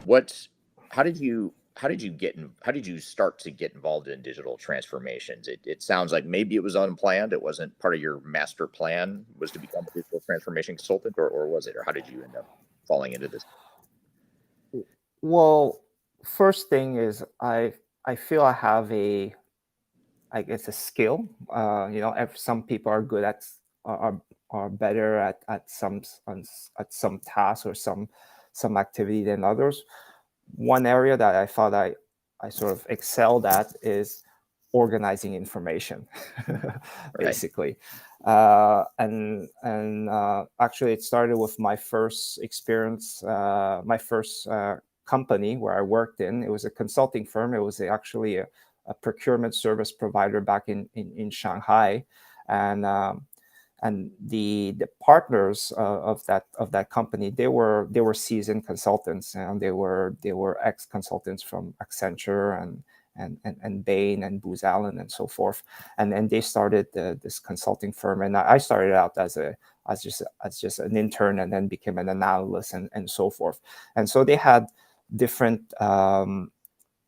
What's how did you start to get involved in digital transformations? It sounds like maybe it was unplanned. It wasn't part of your master plan was to become a digital transformation consultant, or was it? Or how did you end up falling into this? Well, first thing is I feel I have I guess a skill. If some people are good at are better at at some task or some activity than others. One area that I thought I sort of excelled at is organizing information, Right. basically. Actually, it started with my first experience, my first company where I worked in. It was a consulting firm. It was actually a procurement service provider back in Shanghai, and the partners of that company, they were seasoned consultants, and they were ex consultants from Accenture and Bain and Booz Allen and so forth, and they started this consulting firm, and I started out as just an intern, and then became an analyst and so forth, and so different.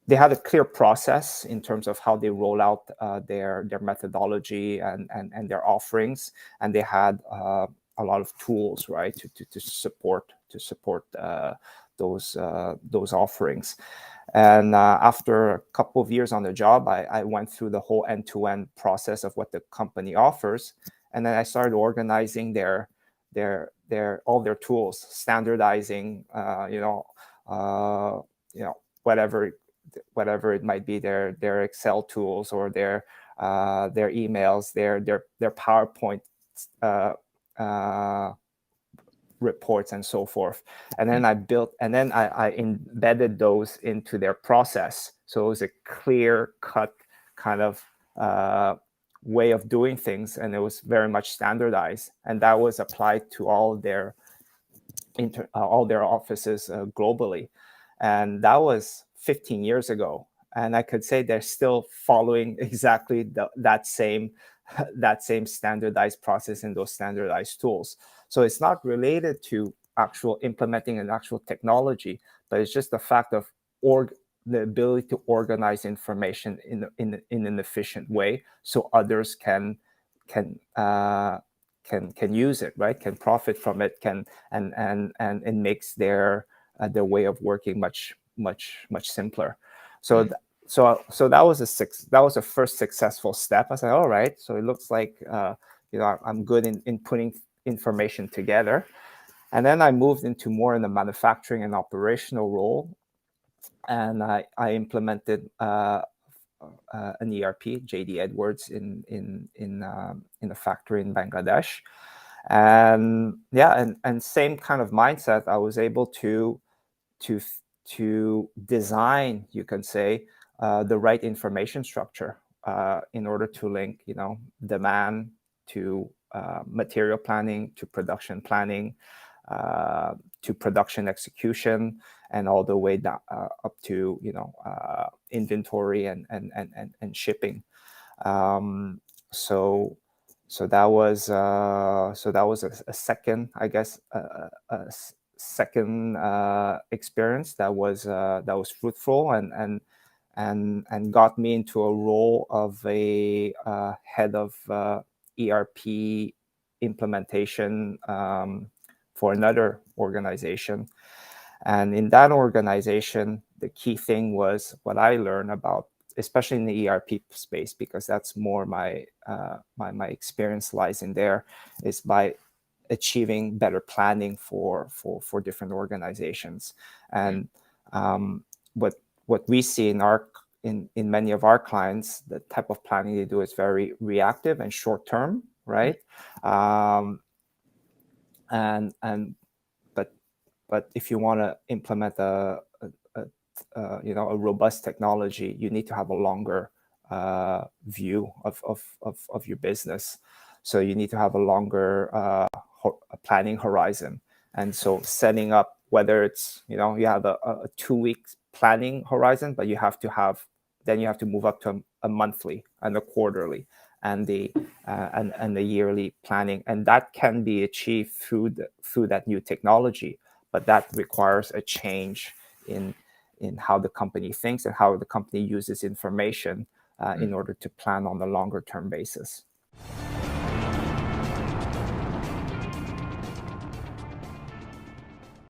They had a clear process in terms of how they roll out their methodology and their offerings, and they had a lot of tools, right, to support those offerings. And after a couple of years on the job, I went through the whole end-to-end process of what the company offers, and then I started organizing all their tools, standardizing, whatever it might be, their Excel tools or their emails, their PowerPoint uh, reports and so forth. And then I embedded those into their process. So it was a clear cut kind of way of doing things, and it was very much standardized. And that was applied to all their offices globally. And that was 15 years ago. And I could say they're still following exactly that same standardized process and those standardized tools. So it's not related to actual implementing an actual technology, but it's just the fact of the ability to organize information in an efficient way, so others can use it, right? Can profit from it, and it makes their way of working much simpler. So Mm. so that was a first successful step. I said, all right, so it looks like I'm good in putting information together. And then I moved into more in the manufacturing and operational role, and I implemented an ERP, JD Edwards, in a factory in Bangladesh. And yeah, and same kind of mindset. I was able to design, you can say, the right information structure in order to link, demand to material planning, to production planning, to production execution, and all the way down, up to inventory and shipping. So that was a second, I guess, second experience that was fruitful and got me into a role of a head of ERP implementation for another organization. And in that organization, the key thing was what I learned about, especially in the ERP space, because that's more my experience lies in there, is by achieving better planning for different organizations. And what we see in many of our clients, the type of planning they do is very reactive and short term, right? But if you want to implement a robust technology, you need to have a longer view of your business. So you need to have a longer planning horizon. And so setting up, whether it's you have a 2 week planning horizon, but you have to move up to a monthly and a quarterly and the yearly planning, and that can be achieved through that new technology. But that requires a change in how the company thinks and how the company uses information in order to plan on a longer term basis.